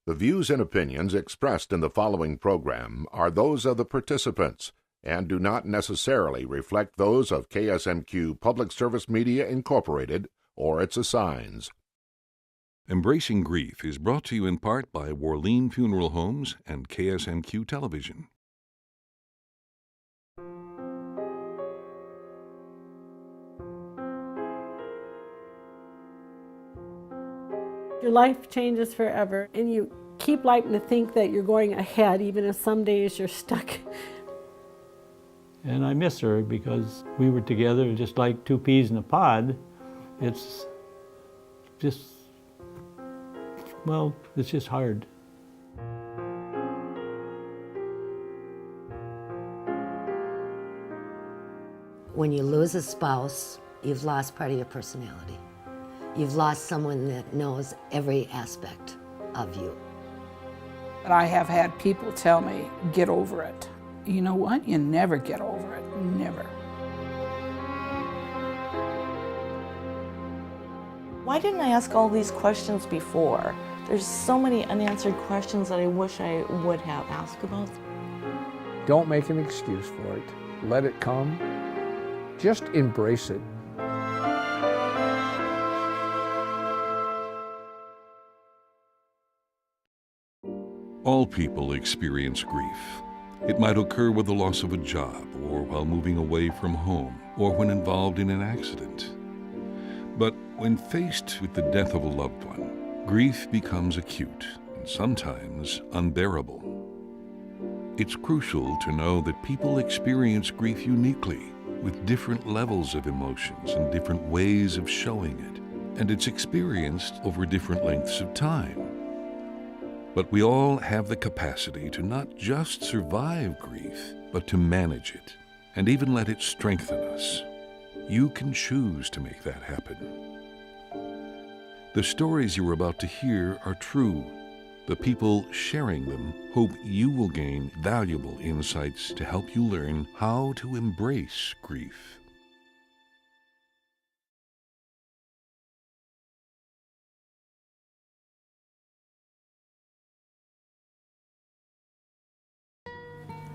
The views and opinions expressed in the following program are those of the participants and do not necessarily reflect those of KSMQ Public Service Media Incorporated or its assigns. Embracing Grief is brought to you in part by Worleen Funeral Homes and KSMQ Television. Your life changes forever, and you keep liking to think that you're going ahead, even if some days you're stuck. And I miss her because we were together just like two peas in a pod. It's just, well, it's just hard. When you lose a spouse, you've lost part of your personality. You've lost someone that knows every aspect of you. But I have had people tell me, get over it. You know what? You never get over it, never. Why didn't I ask all these questions before? There's so many unanswered questions that I wish I would have asked about. Don't make an excuse for it. Let it come. Just embrace it. All people experience grief. It might occur with the loss of a job, or while moving away from home, or when involved in an accident. But when faced with the death of a loved one, grief becomes acute and sometimes unbearable. It's crucial to know that people experience grief uniquely, with different levels of emotions and different ways of showing it, and it's experienced over different lengths of time. But we all have the capacity to not just survive grief, but to manage it, and even let it strengthen us. You can choose to make that happen. The stories you're about to hear are true. The people sharing them hope you will gain valuable insights to help you learn how to embrace grief.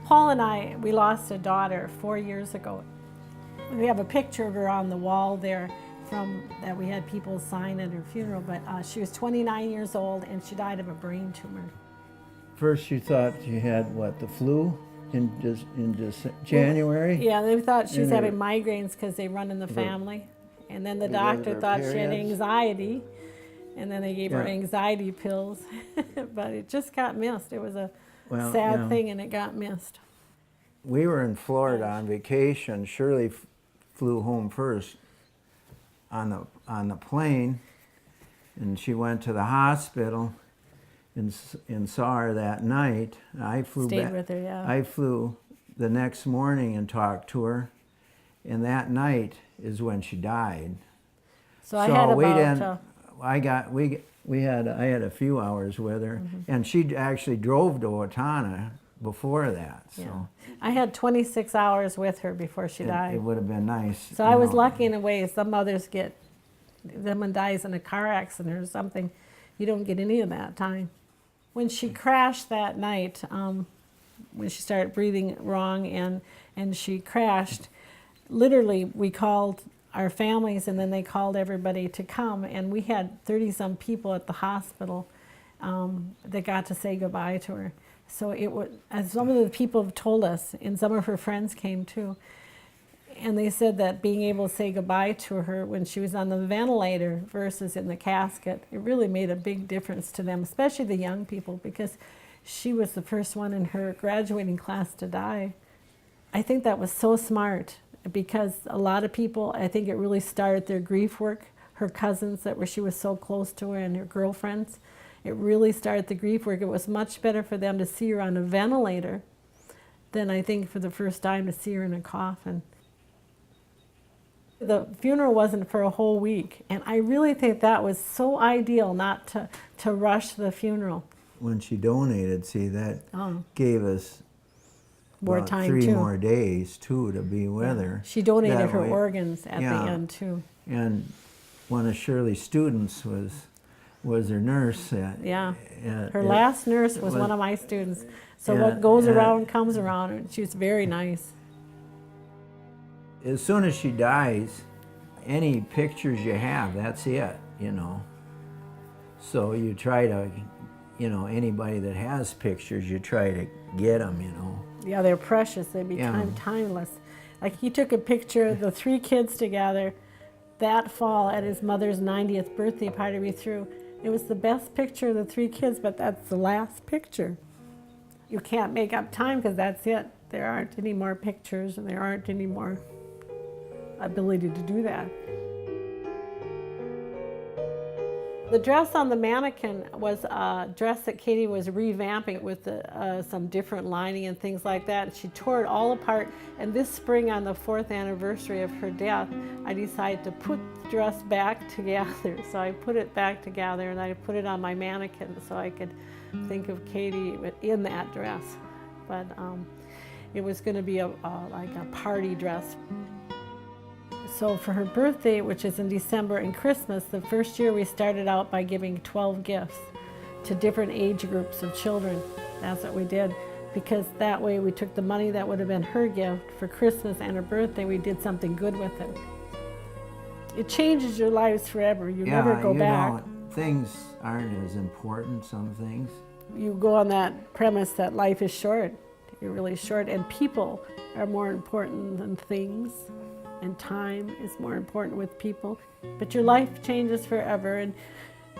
Paul and I, we lost a daughter 4 years ago. We have a picture of her on the wall there from that we had people sign at her funeral, but she was 29 years old and she died of a brain tumor. First you thought you had, what, the flu in January? Yeah, they thought she was having migraines because they run in the family. And then the doctor thought she had anxiety, and then they gave her anxiety pills. But it just got missed. It was a sad thing, and it got missed. We were in Florida on vacation. Shirley flew home first on the plane, and she went to the hospital and saw her that night. I flew Stayed with her, yeah. I flew the next morning and talked to her, and that night is when she died. So I had about I had a few hours with her, and she actually drove to Owatonna before that. So yeah. I had 26 hours with her before she died. It would have been nice. So I was lucky in a way. Some mothers get, someone dies in a car accident or something, you don't get any of that time. When she crashed that night, when she started breathing wrong and she crashed, literally we called our families, and then they called everybody to come, and we had 30-some people at the hospital that got to say goodbye to her. So it was, as some of the people have told us, and some of her friends came too, and they said that being able to say goodbye to her when she was on the ventilator versus in the casket, it really made a big difference to them, especially the young people, because she was the first one in her graduating class to die. I think that was so smart, because a lot of people, I think it really started their grief work. Her cousins that were, she was so close to her, and her girlfriends, it really started the grief work. It was much better for them to see her on a ventilator than I think for the first time to see her in a coffin. The funeral wasn't for a whole week, and I really think that was so ideal not to rush the funeral. When she donated, see, that gave us more time 3 too. more days too to be with her. She donated That her way. organs at the end too. And one of Shirley's students was was her nurse. Yeah. Her it- last nurse was was- one of my students. So Yeah, what goes yeah. around comes around, and she was very nice. As soon as she dies, any pictures you have, that's it, you know. So you try to, you know, anybody that has pictures, you try to get them, you know. Yeah, they're precious. They become Yeah. timeless. Like he took a picture of the 3 kids together that fall at his mother's 90th birthday party we threw. It was the best picture of the 3 kids, but that's the last picture. You can't make up time because that's it. There aren't any more pictures and there aren't any more ability to do that. The dress on the mannequin was a dress that Katie was revamping with some different lining and things like that. And she tore it all apart. And this spring, on the 4th anniversary of her death, I decided to put the dress back together. So I put it back together and I put it on my mannequin so I could think of Katie in that dress. But it was going to be like a party dress. So for her birthday, which is in December, and Christmas, the first year we started out by giving 12 gifts to different age groups of children. That's what we did, because that way we took the money that would have been her gift for Christmas and her birthday, we did something good with it. It changes your lives forever. You never go back. Know, things aren't as important, some things. You go on that premise that life is short. You're really short, and people are more important than things. And time is more important with people. But your life changes forever, and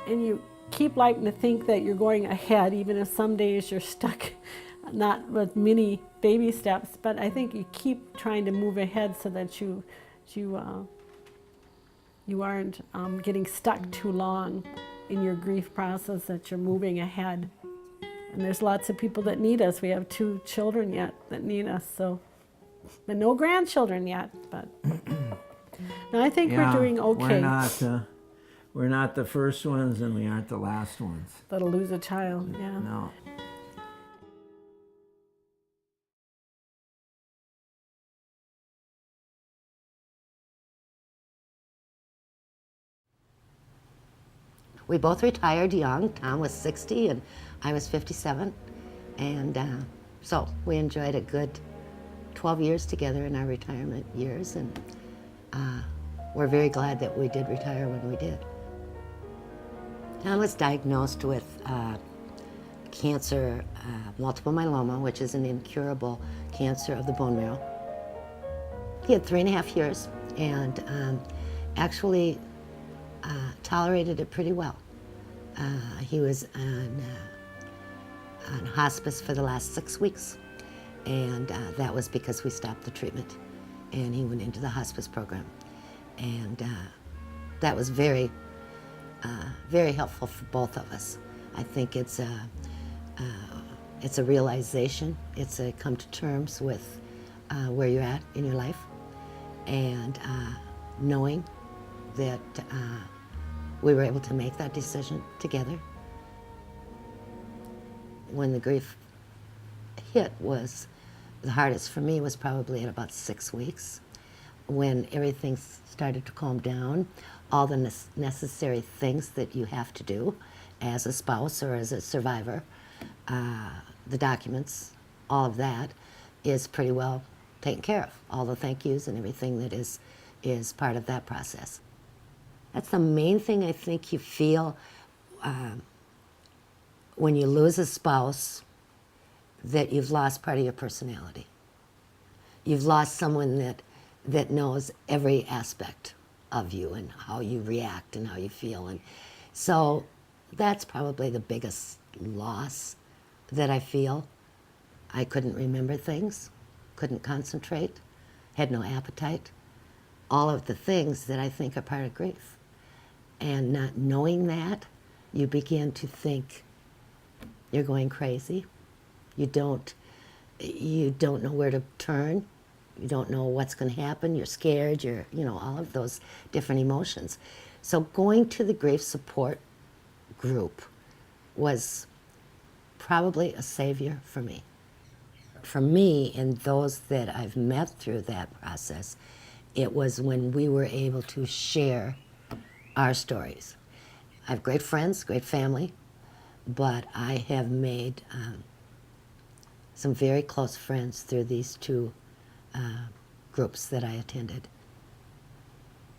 you keep liking to think that you're going ahead, even if some days you're stuck, not with mini baby steps, but I think you keep trying to move ahead so that you aren't getting stuck too long in your grief process, that you're moving ahead. And there's lots of people that need us. We have 2 children yet that need us, so. But no grandchildren yet, but no, I think we're doing okay. We're not the first ones, and we aren't the last ones. That'll lose a child, yeah. No. We both retired young. Tom was 60 and I was 57. And so we enjoyed a good 12 years together in our retirement years, and we're very glad that we did retire when we did. Tom was diagnosed with cancer, multiple myeloma, which is an incurable cancer of the bone marrow. He had 3.5 years and actually tolerated it pretty well. He was on hospice for the last 6 weeks. And that was because we stopped the treatment and he went into the hospice program. And that was very, very helpful for both of us. I think it's a realization, it's a come to terms with where you're at in your life, and knowing that we were able to make that decision together. When the grief hit, was the hardest for me was probably at about 6 weeks, when everything started to calm down, all the necessary things that you have to do as a spouse or as a survivor, the documents, all of that is pretty well taken care of. All the thank yous and everything that is part of that process. That's the main thing I think you feel when you lose a spouse, that you've lost part of your personality. You've lost someone that knows every aspect of you and how you react and how you feel. And so that's probably the biggest loss that I feel. I couldn't remember things, couldn't concentrate, had no appetite, all of the things that I think are part of grief. And not knowing that, you begin to think you're going crazy. You don't know where to turn. You don't know what's going to happen. You're scared. You're, all of those different emotions. So going to the grief support group was probably a savior for me. For me and those that I've met through that process, it was when we were able to share our stories. I have great friends, great family, but I have made some very close friends through these two groups that I attended.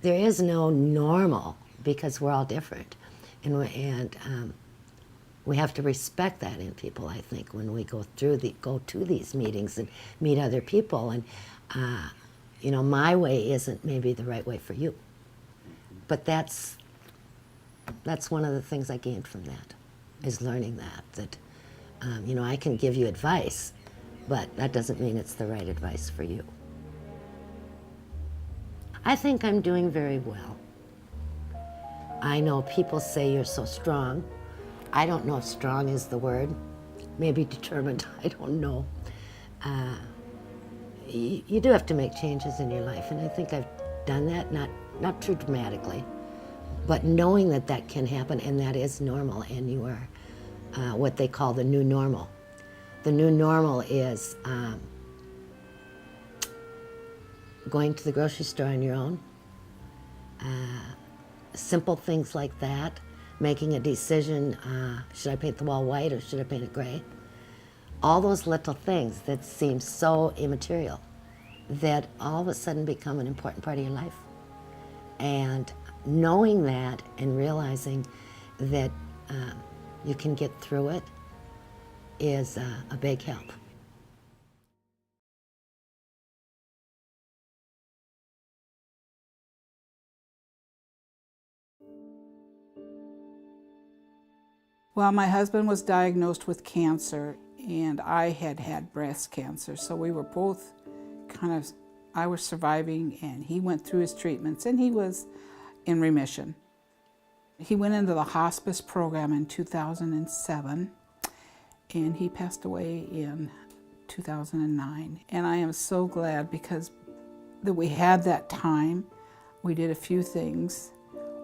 There is no normal because we're all different, and we have to respect that in people. I think when we go to these meetings and meet other people, and you know, my way isn't maybe the right way for you, but that's one of the things I gained from that, is learning that you know, I can give you advice, but that doesn't mean it's the right advice for you. I think I'm doing very well. I know people say you're so strong. I don't know if strong is the word. Maybe determined, I don't know. You do have to make changes in your life, and I think I've done that, not too dramatically, but knowing that that can happen and that is normal, and you are what they call the new normal. The new normal is going to the grocery store on your own, simple things like that, making a decision, should I paint the wall white or should I paint it gray? All those little things that seem so immaterial that all of a sudden become an important part of your life. And knowing that and realizing that you can get through it is a big help. Well, my husband was diagnosed with cancer, and I had breast cancer, so we were both I was surviving, and he went through his treatments, and he was in remission. He went into the hospice program in 2007, and he passed away in 2009. And I am so glad because that we had that time. We did a few things.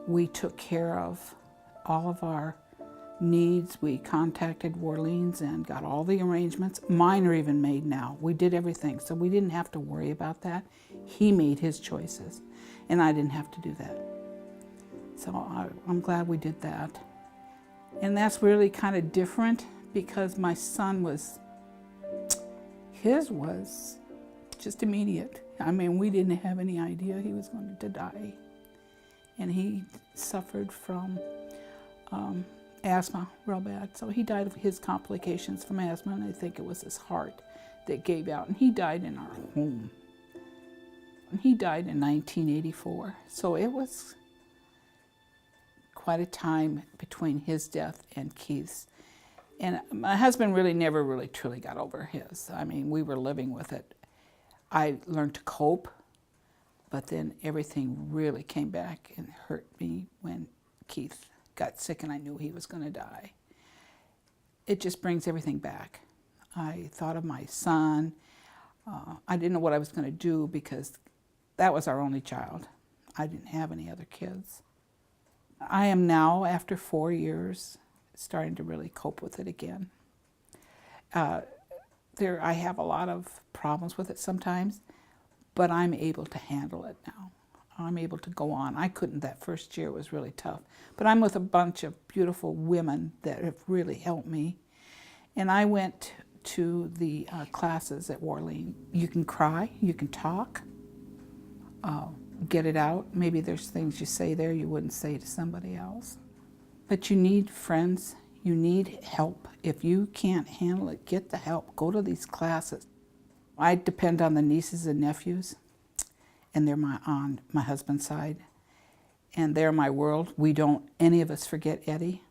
We took care of all of our needs. We contacted Orleans and got all the arrangements. Mine are even made now. We did everything, so we didn't have to worry about that. He made his choices, and I didn't have to do that. So I'm glad we did that. And that's really kind of different because my son his was just immediate. I mean, we didn't have any idea he was going to die. And he suffered from asthma real bad. So he died of his complications from asthma, and I think it was his heart that gave out. And he died in our home. And he died in 1984. So it was quite a time between his death and Keith's. And my husband never truly got over his. I mean, we were living with it. I learned to cope, but then everything really came back and hurt me when Keith got sick and I knew he was going to die. It just brings everything back. I thought of my son. I didn't know what I was going to do because that was our only child. I didn't have any other kids. I am now, after 4 years, starting to really cope with it again. I have a lot of problems with it sometimes, but I'm able to handle it now. I'm able to go on. I couldn't that first year. It was really tough. But I'm with a bunch of beautiful women that have really helped me. And I went to the classes at Orleans. You can cry, you can talk, get it out. Maybe there's things you say there you wouldn't say to somebody else. But you need friends, you need help. If you can't handle it, get the help. Go to these classes. I depend on the nieces and nephews, and they're on my husband's side, and they're my world. We don't, any of us, forget Eddie.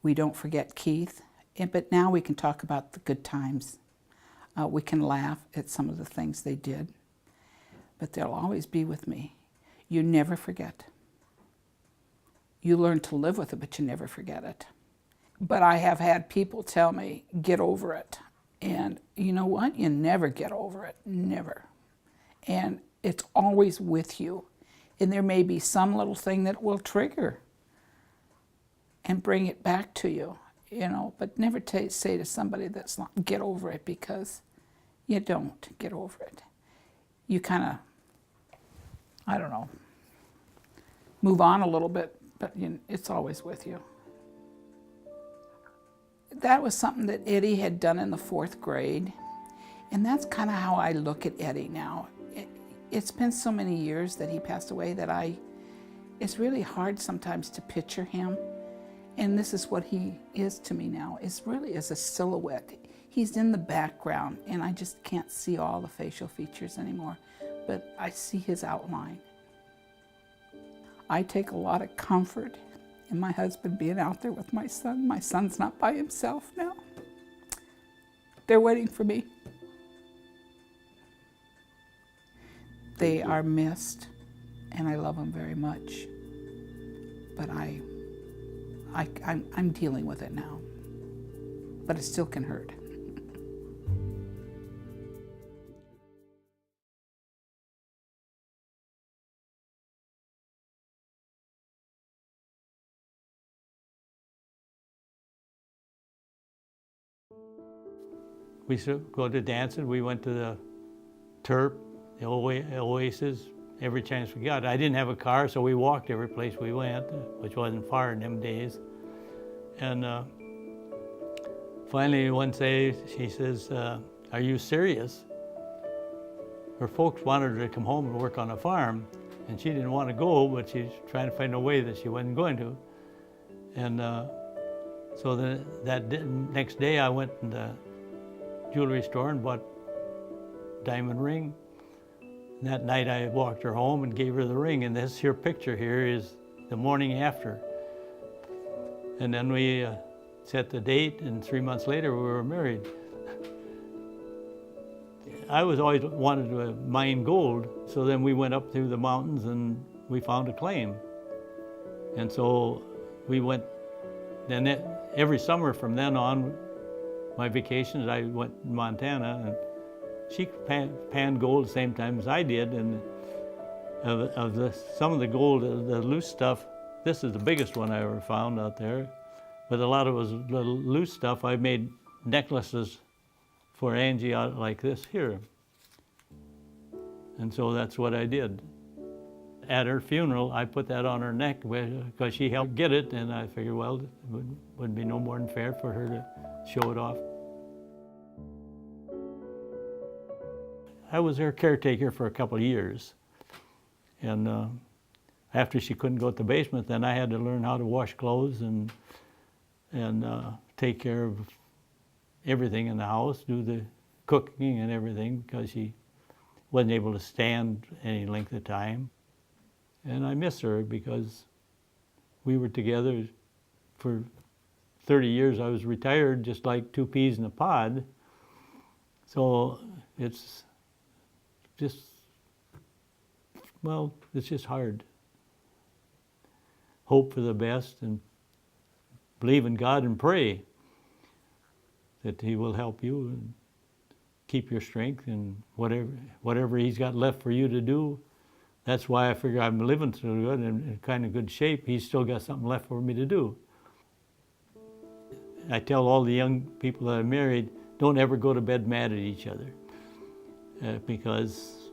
We don't forget Keith. But now we can talk about the good times. We can laugh at some of the things they did, but they'll always be with me. You never forget. You learn to live with it, but you never forget it. But I have had people tell me, get over it. And you know what? You never get over it, never. And it's always with you. And there may be some little thing that will trigger and bring it back to you, you know, but never say to somebody that's not, get over it, because you don't get over it. You kind of, I don't know, move on a little bit, but it's always with you. That was something that Eddie had done in the 4th grade, and that's kind of how I look at Eddie now. It's been so many years that he passed away that it's really hard sometimes to picture him, and this is what he is to me now. It's really as a silhouette. He's in the background, and I just can't see all the facial features anymore, but I see his outline. I take a lot of comfort in my husband being out there with my son. My son's not by himself now. They're waiting for me. They are missed, and I love them very much. But I'm dealing with it now. But it still can hurt. We used to go to dancing. We went to the Terp, the Oasis, every chance we got. I didn't have a car, so we walked every place we went, which wasn't far in them days. And finally, one day, she says, "Are you serious?" Her folks wanted her to come home and work on a farm, and she didn't want to go, but she's trying to find a way that she wasn't going to. And so next day, I went in the jewelry store and bought a diamond ring. And that night I walked her home and gave her the ring, and this here picture here is the morning after. And then we set the date, and 3 months later we were married. I was always wanted to mine gold, so then we went up through the mountains and we found a claim. And so we went, then every summer from then on, my vacations, I went to Montana, and she panned gold the same time as I did. And some of the gold, the loose stuff, this is the biggest one I ever found out there. But a lot of it was little loose stuff. I made necklaces for Angie out like this here. And so that's what I did. At her funeral, I put that on her neck because she helped get it, and I figured, well, it would be no more than fair for her to show it off. I was her caretaker for a couple of years. And after she couldn't go to the basement, then I had to learn how to wash clothes and take care of everything in the house, do the cooking and everything, because she wasn't able to stand any length of time. And I miss her because we were together for 30 years. I was retired just like 2 peas in a pod. So it's just, well, it's just hard. Hope for the best and believe in God and pray that He will help you and keep your strength and whatever He's got left for you to do. That's why I figure I'm living so good and in kind of good shape. He's still got something left for me to do. I tell all the young people that I'm married, don't ever go to bed mad at each other because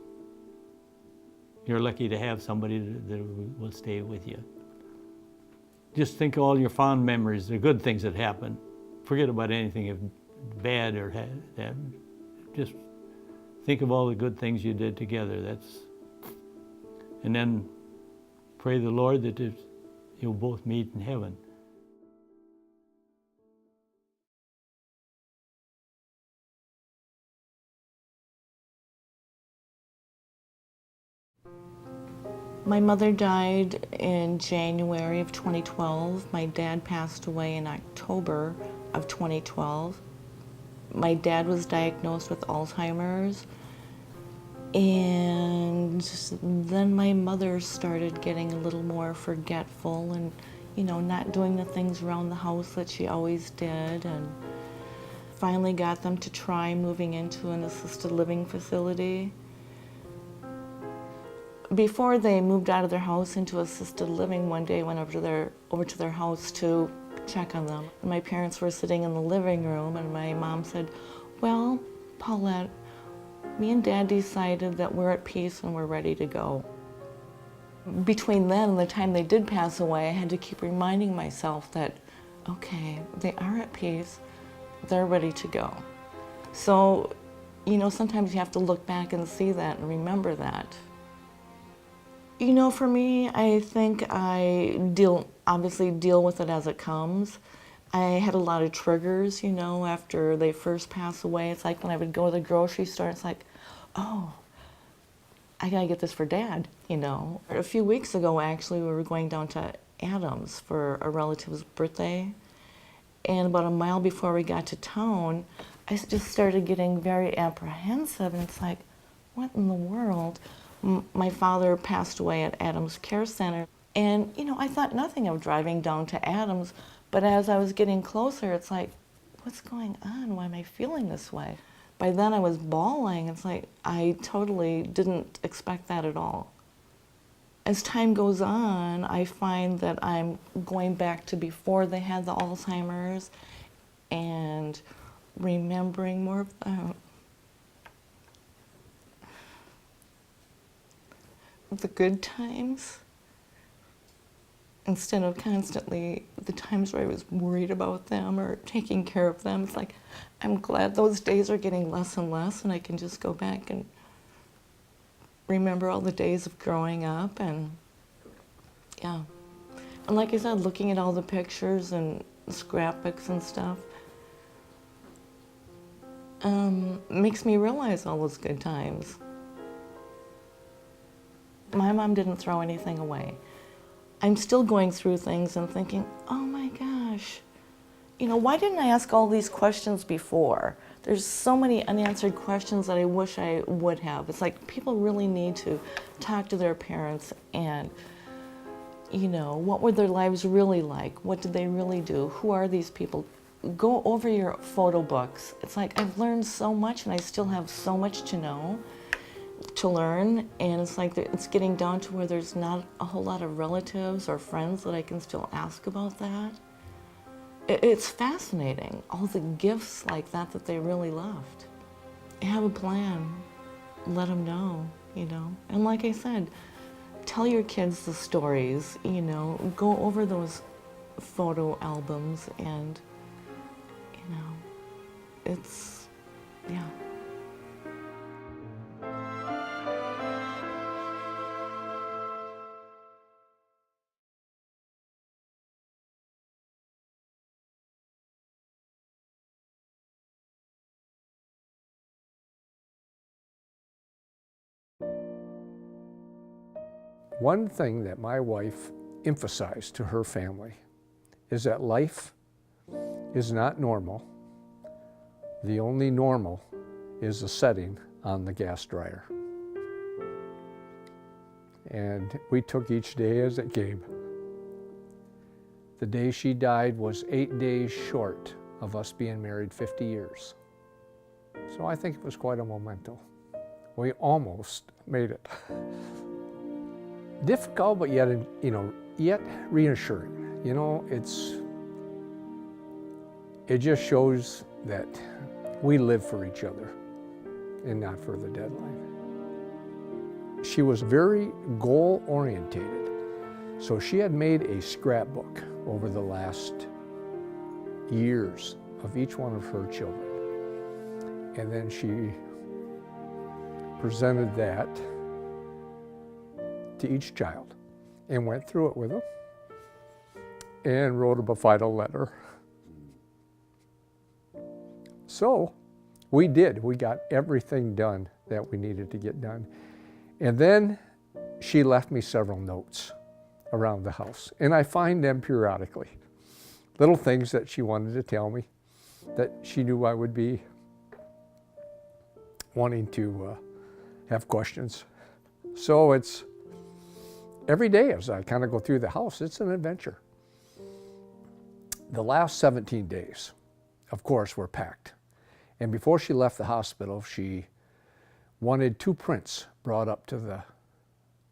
you're lucky to have somebody that will stay with you. Just think of all your fond memories, the good things that happened. Forget about anything bad or that. Just think of all the good things you did together. And then pray the Lord that you'll both meet in heaven. My mother died in January of 2012. My dad passed away in October of 2012. My dad was diagnosed with Alzheimer's. And then my mother started getting a little more forgetful and, not doing the things around the house that she always did. And finally got them to try moving into an assisted living facility. Before they moved out of their house into assisted living, one day I went over to their house to check on them. And my parents were sitting in the living room, and my mom said, "Well, Paulette, me and Dad decided that we're at peace and we're ready to go." Between then and the time they did pass away, I had to keep reminding myself that, okay, they are at peace, they're ready to go. So, you know, sometimes you have to look back and see that and remember that. You know, for me, I think I obviously deal with it as it comes. I had a lot of triggers, you know, after they first passed away. It's like when I would go to the grocery store, it's like, oh, I gotta get this for Dad, you know. A few weeks ago, actually, we were going down to Adams for a relative's birthday. And about a mile before we got to town, I just started getting very apprehensive. And it's like, what in the world? My father passed away at Adams Care Center. And, you know, I thought nothing of driving down to Adams. But as I was getting closer, it's like, what's going on? Why am I feeling this way? By then I was bawling. It's like, I totally didn't expect that at all. As time goes on, I find that I'm going back to before they had the Alzheimer's and remembering more of the good times instead of constantly the times where I was worried about them or taking care of them. It's like, I'm glad those days are getting less and less, and I can just go back and remember all the days of growing up. And yeah, and like I said, looking at all the pictures and scrapbooks and stuff makes me realize all those good times. My mom didn't throw anything away. I'm still going through things and thinking, oh my gosh, you know, why didn't I ask all these questions before? There's so many unanswered questions that I wish I would have. It's like people really need to talk to their parents and, you know, what were their lives really like? What did they really do? Who are these people? Go over your photo books. It's like I've learned so much and I still have so much to know, to learn, and it's like it's getting down to where there's not a whole lot of relatives or friends that I can still ask about that. It's fascinating, all the gifts like that that they really loved. Have a plan, let them know, you know. And like I said, tell your kids the stories, you know, go over those photo albums and, you know, it's, yeah. One thing that my wife emphasized to her family is that life is not normal. The only normal is the setting on the gas dryer. And we took each day as it came. The day she died was 8 days short of us being married 50 years. So I think it was quite a memento. We almost made it. Difficult, but yet, you know, yet reassuring. You know, it just shows that we live for each other and not for the deadline. She was very goal-orientated. So she had made a scrapbook over the last years of each one of her children. And then she presented that to each child and went through it with them and wrote them a final letter. So we did. We got everything done that we needed to get done. And then she left me several notes around the house, and I find them periodically. Little things that she wanted to tell me that she knew I would be wanting to have questions. So it's every day as I kind of go through the house, it's an adventure. The last 17 days, of course, were packed. And before she left the hospital, she wanted 2 prints brought up to the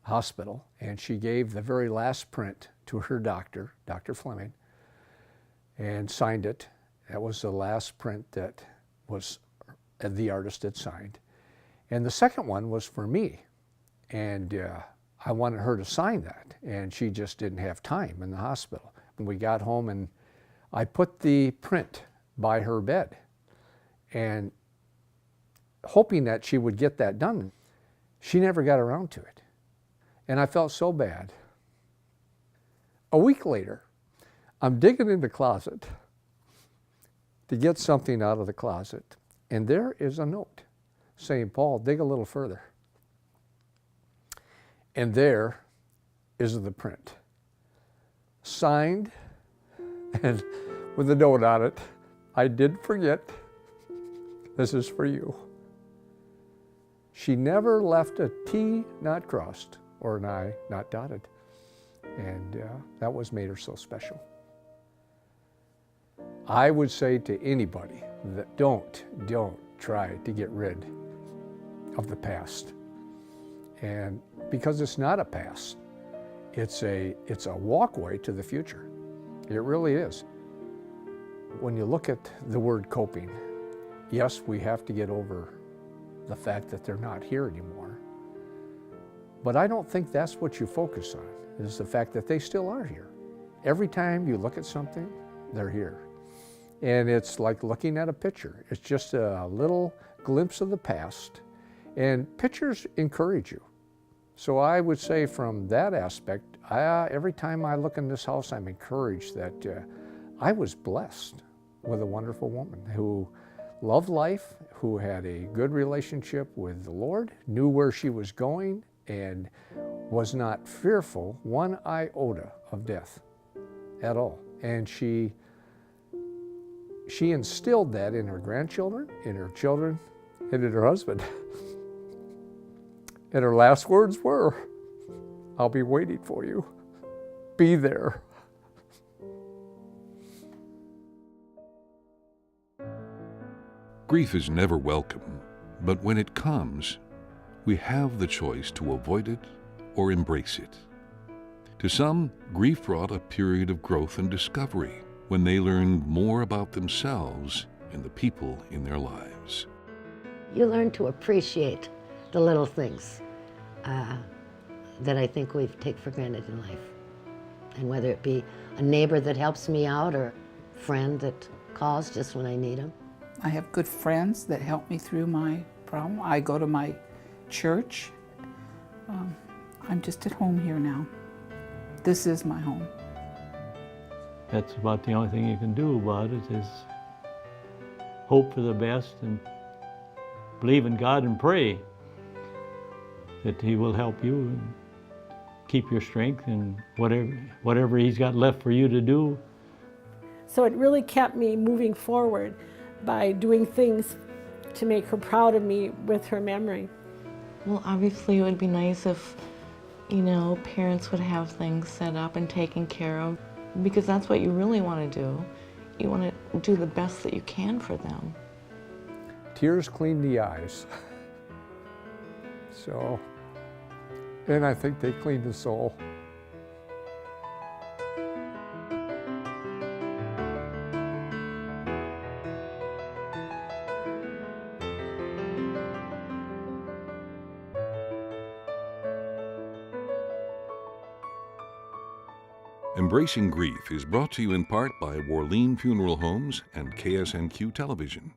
hospital, and she gave the very last print to her doctor, Dr. Fleming, and signed it. That was the last print that was the artist had signed. And the second one was for me. And I wanted her to sign that, and she just didn't have time in the hospital. And we got home, and I put the print by her bed, and hoping that she would get that done. She never got around to it, and I felt so bad. A week later, I'm digging in the closet to get something out of the closet, and there is a note saying, Paul, dig a little further. And there is the print, signed and with a note on it. I did forget, this is for you. She never left a T not crossed or an I not dotted. And that was made her so special. I would say to anybody that don't try to get rid of the past. And because it's not a past, it's a walkway to the future. It really is. When you look at the word coping, yes, we have to get over the fact that they're not here anymore. But I don't think that's what you focus on, is the fact that they still are here. Every time you look at something, they're here. And it's like looking at a picture. It's just a little glimpse of the past. And pictures encourage you. So I would say from that aspect, every time I look in this house, I'm encouraged that I was blessed with a wonderful woman who loved life, who had a good relationship with the Lord, knew where she was going, and was not fearful one iota of death at all. And she instilled that in her grandchildren, in her children, and in her husband. And her last words were, I'll be waiting for you. Be there. Grief is never welcome, but when it comes, we have the choice to avoid it or embrace it. To some, grief brought a period of growth and discovery when they learned more about themselves and the people in their lives. You learn to appreciate the little things that I think we take for granted in life. And whether it be a neighbor that helps me out or a friend that calls just when I need them. I have good friends that help me through my problem. I go to my church. I'm just at home here now. This is my home. That's about the only thing you can do about it is hope for the best and believe in God and pray that He will help you and keep your strength and whatever He's got left for you to do. So it really kept me moving forward by doing things to make her proud of me with her memory. Well, obviously it would be nice if, parents would have things set up and taken care of, because that's what you really want to do. You want to do the best that you can for them. Tears clean the eyes. So, and I think they clean the soul. Embracing Grief is brought to you in part by Worleen Funeral Homes and KSNQ Television.